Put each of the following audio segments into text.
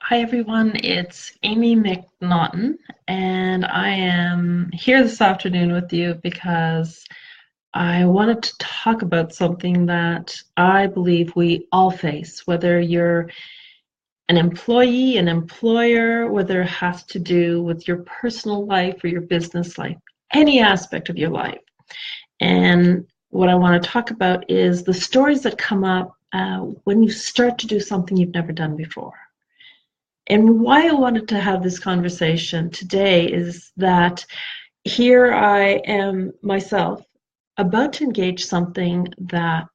Hi everyone, it's Amy McNaughton, and I am here this afternoon with you because I wanted to talk about something that I believe we all face, whether you're an employee, an employer, whether it has to do with your personal life or your business life, any aspect of your life. And what I want to talk about is the stories that come up when you start to do something you've never done before. And why I wanted to have this conversation today is that here I am myself about to engage something that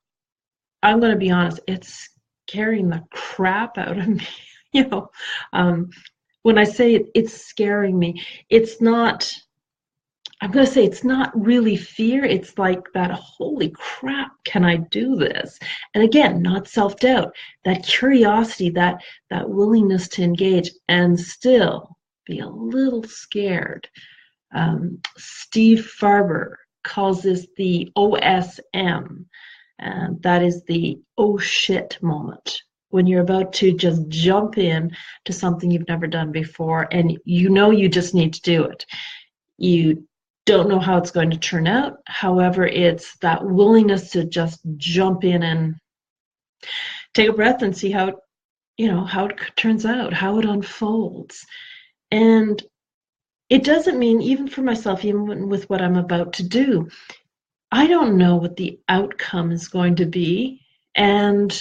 I'm going to be honest, it's scaring the crap out of me. You know, um, when I say it's scaring me, it's not, I'm going to say it's not really fear. It's like that, holy crap, can I do this? And again, not self-doubt, that curiosity, that willingness to engage and still be a little scared. Steve Farber calls this the OSM, and that is the oh shit moment. When you're about to just jump in to something you've never done before and you know you just need to do it. You don't know how it's going to turn out. However, it's that willingness to just jump in and take a breath and see how how it turns out, how it unfolds. And it doesn't mean, even for myself, even with what I'm about to do, I don't know what the outcome is going to be. And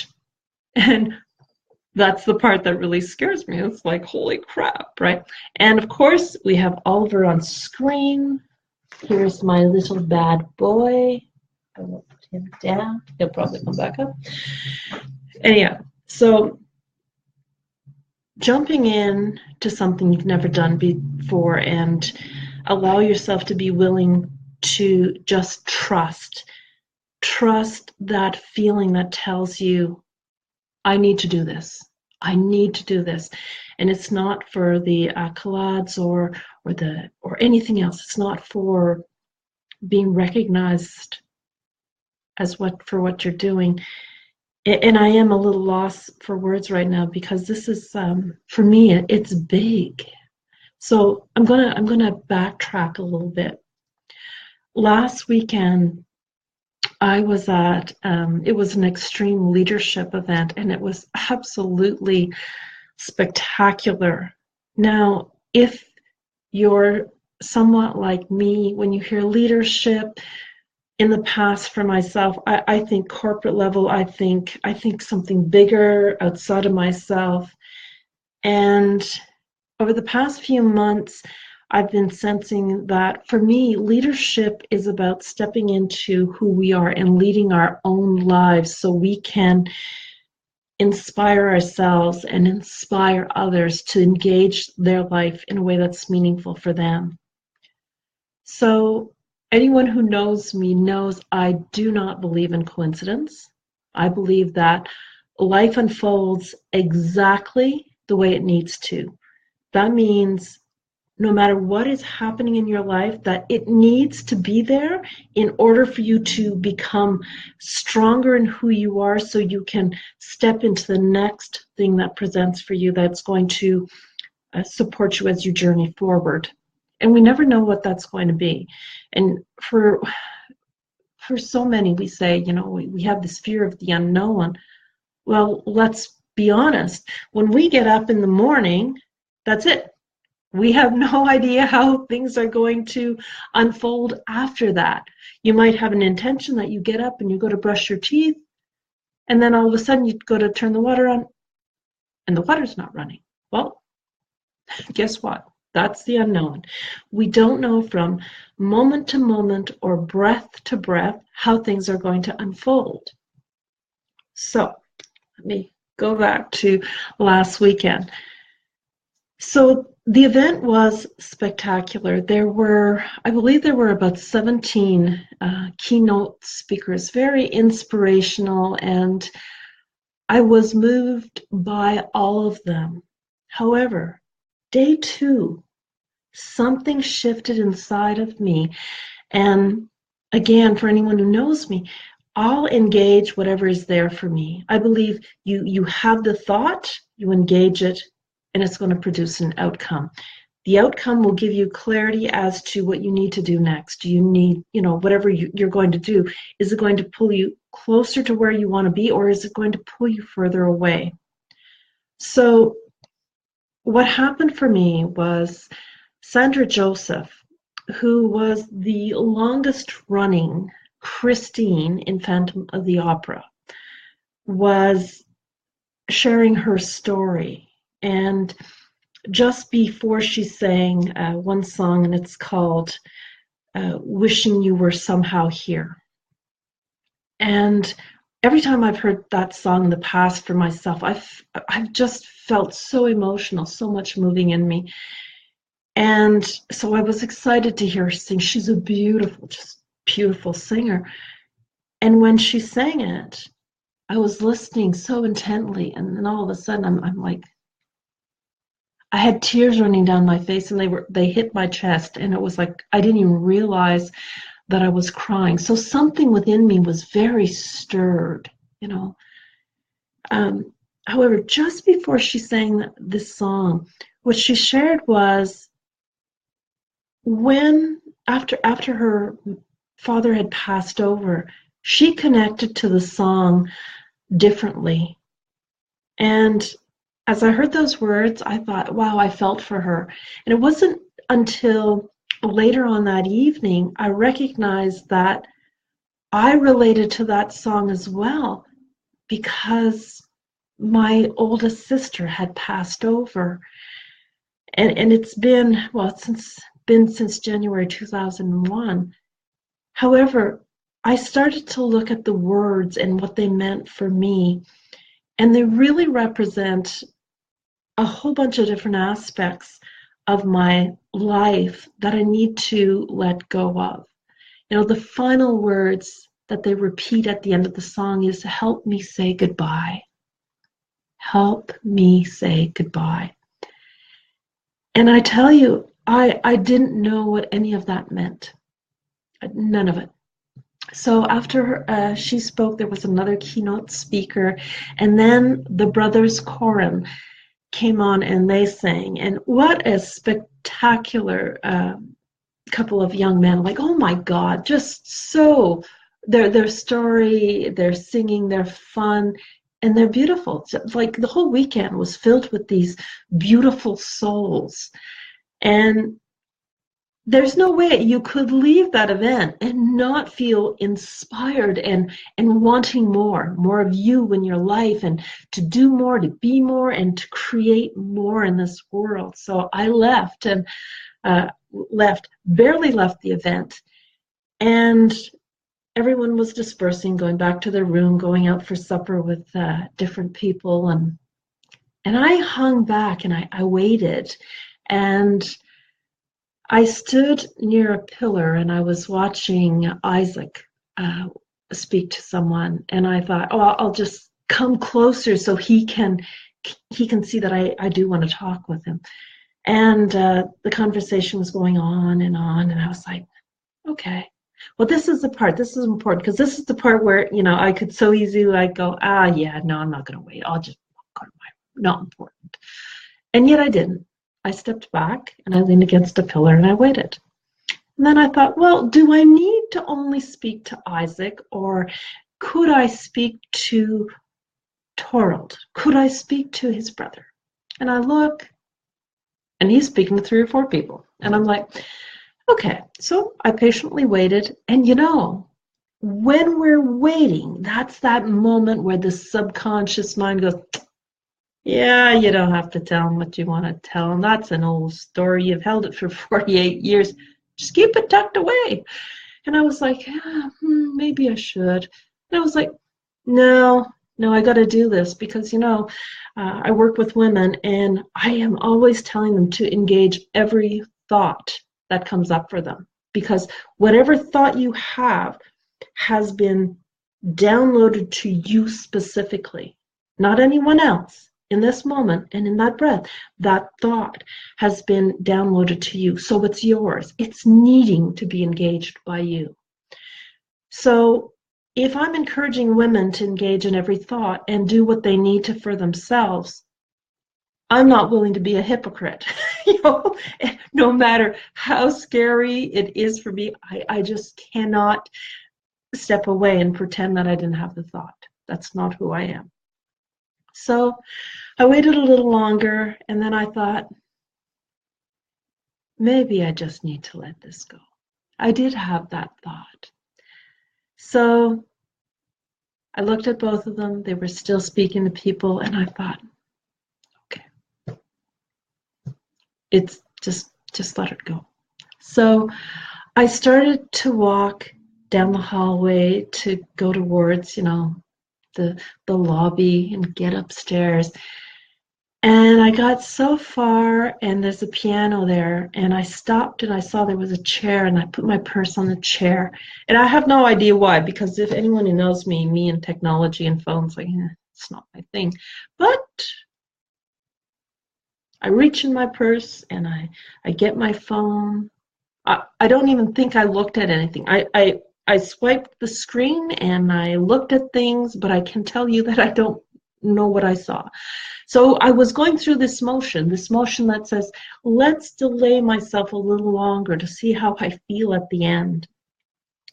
that's the part that really scares me. It's like, holy crap, right? And of course, we have Oliver on screen. Here's my little bad boy. I will put him down. He'll probably come back up. Anyhow, so jumping in to something you've never done before and allow yourself to be willing to just trust that feeling that tells you, I need to do this. I need to do this. And it's not for the accolades or anything else. It's not for being recognized as for what you're doing. And I am a little lost for words right now because this is for me it's big. So I'm gonna backtrack a little bit. Last weekend I was at it was an extreme leadership event and it was absolutely spectacular. Now, if you're somewhat like me, when you hear leadership, in the past for myself, I think corporate level, I think something bigger outside of myself. And over the past few months, I've been sensing that for me, leadership is about stepping into who we are and leading our own lives so we can inspire ourselves and inspire others to engage their life in a way that's meaningful for them. So anyone who knows me knows I do not believe in coincidence. I believe that life unfolds exactly the way it needs to. That means no matter what is happening in your life, that it needs to be there in order for you to become stronger in who you are so you can step into the next thing that presents for you that's going to support you as you journey forward. And we never know what that's going to be. And for so many, we say, we have this fear of the unknown. Well, let's be honest. When we get up in the morning, that's it. We have no idea how things are going to unfold after that. You might have an intention that you get up and you go to brush your teeth, and then all of a sudden you go to turn the water on, and the water's not running. Well, guess what? That's the unknown. We don't know from moment to moment or breath to breath how things are going to unfold. So let me go back to last weekend. So the event was spectacular. I believe there were about 17 keynote speakers, very inspirational, and I was moved by all of them. However, day 2, something shifted inside of me. And again, for anyone who knows me, I'll engage whatever is there for me. I believe you have the thought, you engage it, and it's going to produce an outcome. The outcome will give you clarity as to what you need to do next. Do you need, whatever you're going to do, is it going to pull you closer to where you want to be, or is it going to pull you further away? So what happened for me was Sandra Joseph, who was the longest running Christine in Phantom of the Opera, was sharing her story. And just before she sang one song, and it's called Wishing You Were Somehow Here. And every time I've heard that song in the past for myself, I've just felt so emotional, so much moving in me. And so I was excited to hear her sing. She's a beautiful, just beautiful singer. And when she sang it, I was listening so intently, and then all of a sudden I'm like, I had tears running down my face, and they hit my chest, and it was like I didn't even realize that I was crying. So something within me was very stirred, However, just before she sang this song, what she shared was after her father had passed over, she connected to the song differently. And as I heard those words, I thought, wow, I felt for her. And it wasn't until later on that evening I recognized that I related to that song as well, because my oldest sister had passed over. And it's been, since January 2001. However, I started to look at the words and what they meant for me, and they really represent a whole bunch of different aspects of my life that I need to let go of. The final words that they repeat at the end of the song is, help me say goodbye. Help me say goodbye. And I tell you, I didn't know what any of that meant. None of it. So after she spoke, there was another keynote speaker, and then the brothers Corin came on and they sang. And what a spectacular couple of young men. Like, oh my God, just so, their story, their singing, their fun, and they're beautiful. Like the whole weekend was filled with these beautiful souls. And there's no way you could leave that event and not feel inspired and wanting more of you in your life, and to do more, to be more, and to create more in this world. So I left, and barely left the event, and everyone was dispersing, going back to their room, going out for supper with different people, and I hung back and I waited, and I stood near a pillar and I was watching Isaac speak to someone, and I thought, oh, I'll just come closer so he can see that I do want to talk with him. And the conversation was going on, and I was like, okay, well, this is important, because this is the part where, I could so easily go, yeah, no, I'm not going to wait. I'll just go to my, not important. And yet I didn't. I stepped back and I leaned against a pillar and I waited. And then I thought, well, do I need to only speak to Isaac, or could I speak to Torald? Could I speak to his brother? And I look, and he's speaking to 3 or 4 people. And I'm like, okay. So I patiently waited. And when we're waiting, that's that moment where the subconscious mind goes, yeah, you don't have to tell them what you want to tell them. That's an old story. You've held it for 48 years. Just keep it tucked away. And I was like, maybe I should. And I was like, no, I got to do this, because, I work with women, and I am always telling them to engage every thought that comes up for them, because whatever thought you have has been downloaded to you specifically, not anyone else. In this moment and in that breath, that thought has been downloaded to you. So it's yours. It's needing to be engaged by you. So if I'm encouraging women to engage in every thought and do what they need to for themselves, I'm not willing to be a hypocrite. You know, no matter how scary it is for me, I just cannot step away and pretend that I didn't have the thought. That's not who I am. So I waited a little longer, and then I thought, maybe I just need to let this go. I did have that thought. So I looked at both of them. They were still speaking to people, and I thought, okay, it's just let it go. So I started to walk down the hallway to go towards, the lobby and get upstairs. And I got so far, and there's a piano there, and I stopped and I saw there was a chair, and I put my purse on the chair. And I have no idea why, because if anyone who knows me and technology and phones, like, it's not my thing. But I reach in my purse and I get my phone. I don't even think I looked at anything. I swiped the screen and I looked at things, but I can tell you that I don't know what I saw. So I was going through this motion that says, let's delay myself a little longer to see how I feel at the end.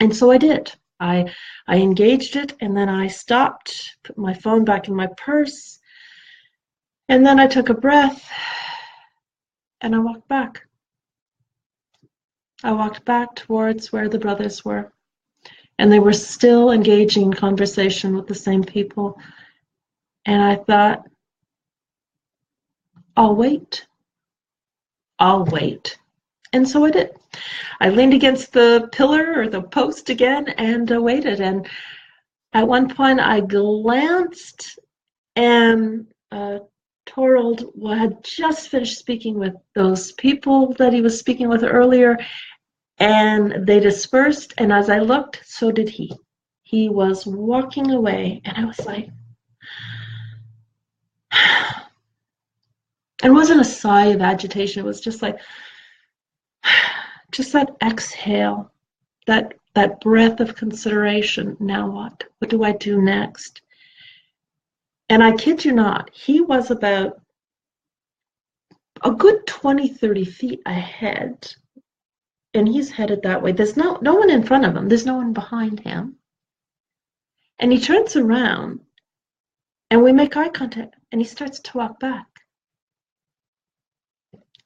And so I did. I engaged it, and then I stopped, put my phone back in my purse, and then I took a breath, and I walked back. I walked back towards where the brothers were, and they were still engaging in conversation with the same people. And I thought, I'll wait. And so I did. I leaned against the pillar or the post again and waited. And at one point I glanced, and Torald had just finished speaking with those people that he was speaking with earlier, and they dispersed. And as I looked, so did he. He was walking away, and I was like, it wasn't a sigh of agitation. It was just like, just that exhale, that breath of consideration. Now what? What do I do next? And I kid you not, he was about a good 20, 30 feet ahead, and he's headed that way. There's no one in front of him. There's no one behind him. And he turns around, and we make eye contact, and he starts to walk back.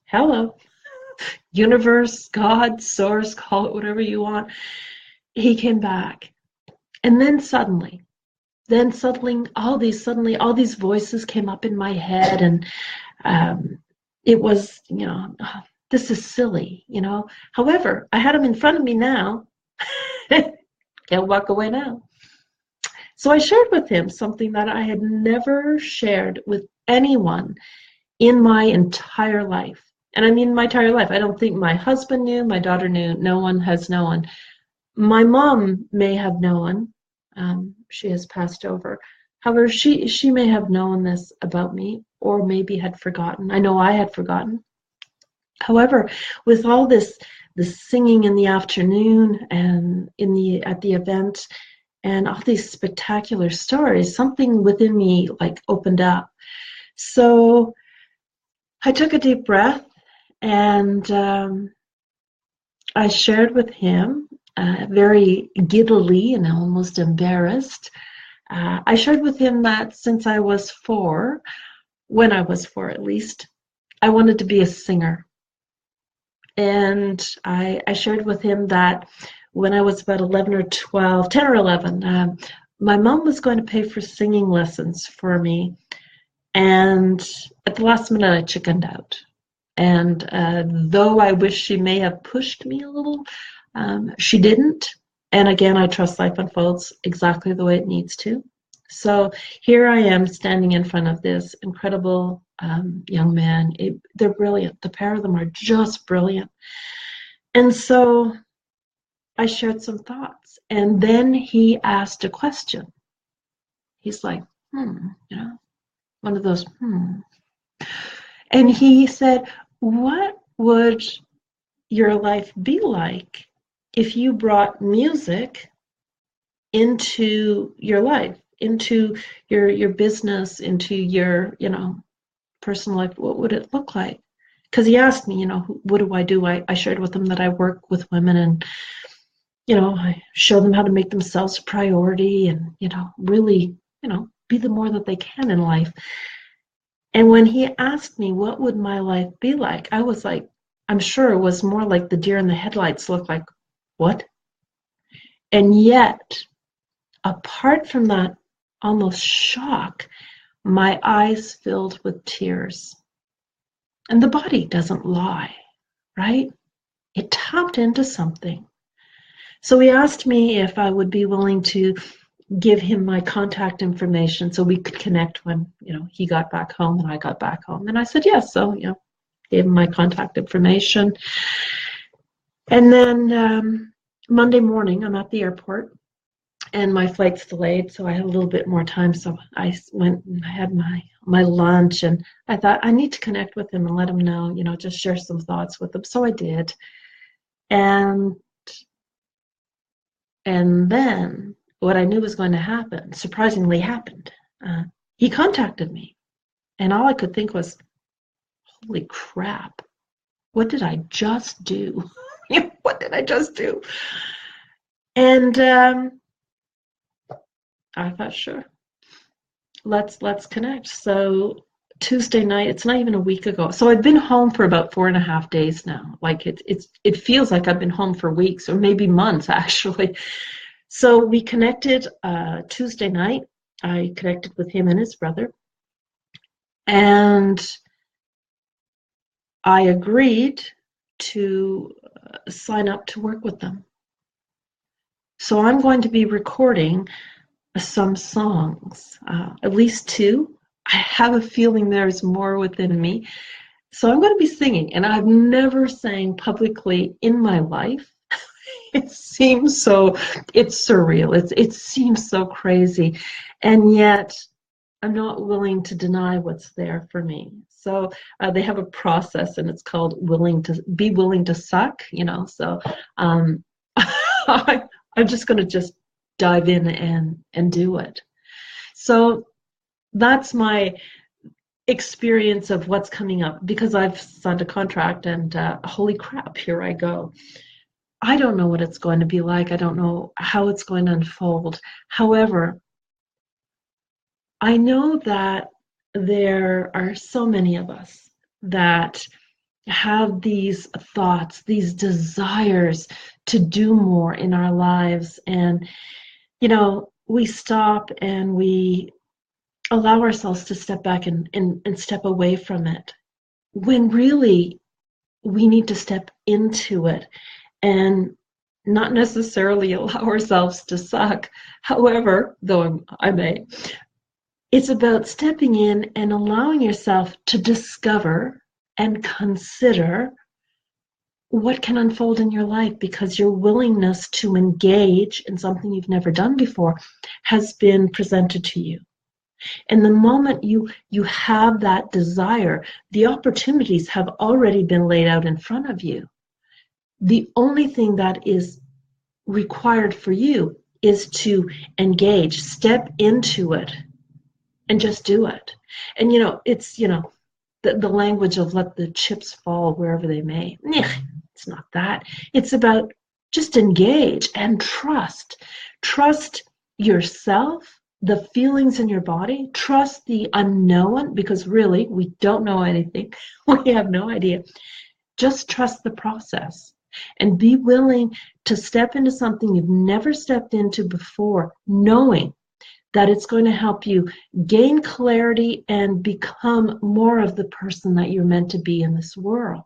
Hello. Universe, God, source, call it whatever you want. He came back. And then suddenly all these voices came up in my head, and it was, this is silly, However, I had him in front of me now. Can't walk away now. So I shared with him something that I had never shared with anyone in my entire life. And I mean my entire life. I don't think my husband knew, my daughter knew, no one has known. My mom may have known. She has passed over. However, she may have known this about me, or maybe had forgotten. I know I had forgotten. However, with all this singing in the afternoon and at the event, and all these spectacular stories, something within me like opened up. So I took a deep breath, and I shared with him, very giddily and almost embarrassed. I shared with him that since I was 4, when I was 4 at least, I wanted to be a singer. And I shared with him that when I was about 11 or 12, 10 or 11, my mom was going to pay for singing lessons for me. And at the last minute, I chickened out. And though I wish she may have pushed me a little, she didn't. And again, I trust life unfolds exactly the way it needs to. So here I am standing in front of this incredible young man. They're brilliant. The pair of them are just brilliant. And so I shared some thoughts. And then he asked a question. He's like, one of those, And he said, what would your life be like if you brought music into your life, into your business, into your, personal life, what would it look like? Because he asked me, what do I do? I shared with him that I work with women and, I show them how to make themselves a priority and, really, be the more that they can in life. And when he asked me, what would my life be like? I was like, I'm sure it was more like the deer in the headlights look like, what? And yet, apart from that almost shock, my eyes filled with tears. And the body doesn't lie, right? It tapped into something. So he asked me if I would be willing to give him my contact information so we could connect when, he got back home and I got back home. And I said yes. So, gave him my contact information. And then Monday morning, I'm at the airport and my flight's delayed, so I had a little bit more time. So I went and I had my lunch, and I thought I need to connect with him and let him know, just share some thoughts with him. So I did. And then what I knew was going to happen surprisingly happened. He contacted me, and all I could think was, holy crap, what did I just do? What did I just do? And I thought, sure, let's connect. So Tuesday night, it's not even a week ago. So I've been home for about 4.5 days now. Like it feels like I've been home for weeks or maybe months actually. So we connected Tuesday night. I connected with him and his brother. And I agreed to sign up to work with them. So I'm going to be recording some songs, at least 2. I have a feeling there's more within me. So I'm going to be singing, and I've never sang publicly in my life. It's surreal. It seems so crazy. And yet I'm not willing to deny what's there for me. So they have a process, and it's called willing to suck, so I'm just going to just dive in and do it. So that's my experience of what's coming up, because I've signed a contract, and holy crap, here I go. I don't know what it's going to be like. I don't know how it's going to unfold. However, I know that there are so many of us that have these thoughts, these desires to do more in our lives. And, we stop and we allow ourselves to step back and step away from it, when really we need to step into it and not necessarily allow ourselves to suck. However, though I may, it's about stepping in and allowing yourself to discover and consider what can unfold in your life, because your willingness to engage in something you've never done before has been presented to you. And the moment you have that desire, the opportunities have already been laid out in front of you. The only thing that is required for you is to engage, step into it, and just do it. And it's the language of let the chips fall wherever they may. It's not that. It's about just engage and trust. Trust yourself, the feelings in your body. Trust the unknown, because really we don't know anything. We have no idea. Just trust the process and be willing to step into something you've never stepped into before, knowing that it's going to help you gain clarity and become more of the person that you're meant to be in this world.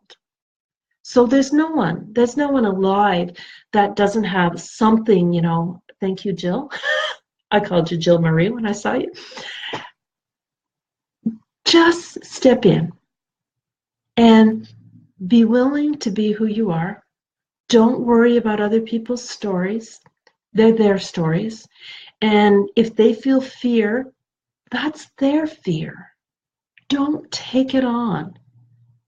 So there's no one alive that doesn't have something, thank you, Jill. I called you Jill Marie when I saw you. Just step in and be willing to be who you are. Don't worry about other people's stories. They're their stories. And if they feel fear, that's their fear. Don't take it on.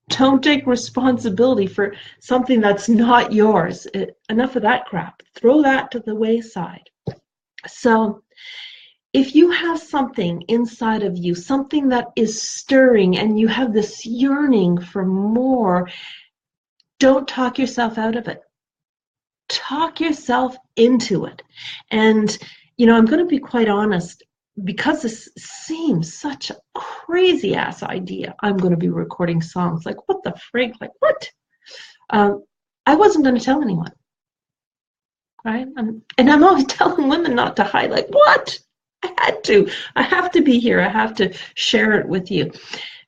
Don't take responsibility for something that's not yours. Enough of that crap. Throw that to the wayside. So if you have something inside of you, something that is stirring, and you have this yearning for more, don't talk yourself out of it. Talk yourself into it. And, I'm going to be quite honest, because this seems such a crazy ass idea, I'm going to be recording songs. Like, what the frig? Like, what? I wasn't going to tell anyone. Right? And I'm always telling women not to hide. Like, what? I had to. I have to be here. I have to share it with you,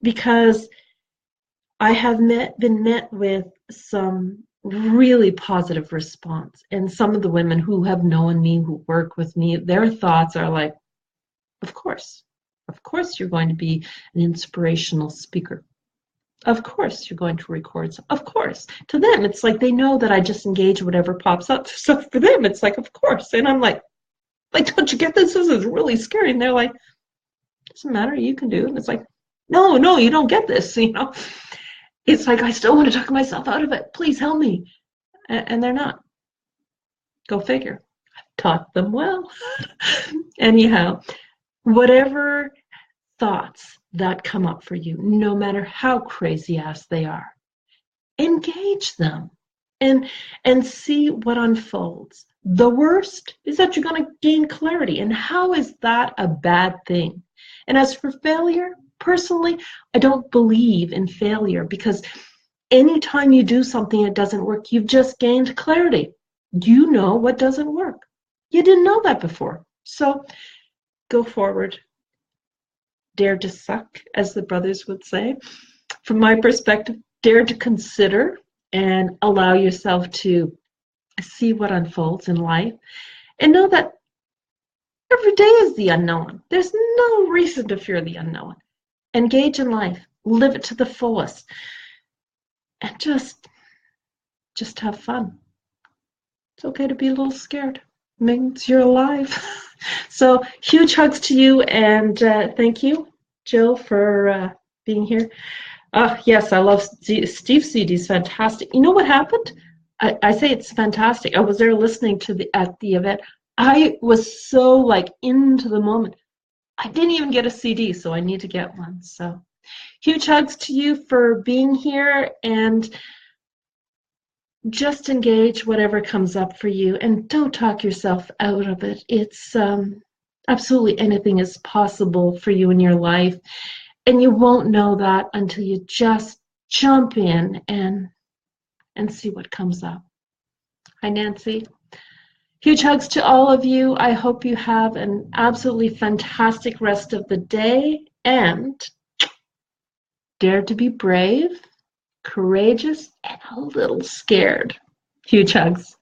because I have been met with some really positive response. And some of the women who have known me, who work with me, their thoughts are like, of course you're going to be an inspirational speaker. Of course you're going to record. Of course. To them, it's like they know that I just engage whatever pops up. So for them, it's like, of course. And I'm like, don't you get this? This is really scary. And they're like, doesn't matter, you can do it. And it's like, no, you don't get this, It's like, I still want to talk myself out of it. Please help me. And they're not. Go figure. I've taught them well. Anyhow, whatever thoughts that come up for you, no matter how crazy ass they are, engage them and see what unfolds. The worst is that you're going to gain clarity. And how is that a bad thing? And as for failure, personally, I don't believe in failure, because anytime you do something that doesn't work, you've just gained clarity. You know what doesn't work. You didn't know that before. So go forward. Dare to suck, as the brothers would say. From my perspective, dare to consider and allow yourself to see what unfolds in life, and know that every day is the unknown. There's no reason to fear the unknown. Engage in life, live it to the fullest, and just have fun. It's okay to be a little scared. It means you're alive. So huge hugs to you, and thank you, Jill, for being here. Yes, I love Steve's CD. Is fantastic. You know what happened? I say it's fantastic. I was there listening to at the event. I was so like into the moment. I didn't even get a CD, so I need to get one. So huge hugs to you for being here, and just engage whatever comes up for you, and don't talk yourself out of it. It's absolutely anything is possible for you in your life, and you won't know that until you just jump in and see what comes up. Hi, Nancy. Huge hugs to all of you. I hope you have an absolutely fantastic rest of the day, and dare to be brave, courageous, and a little scared. Huge hugs.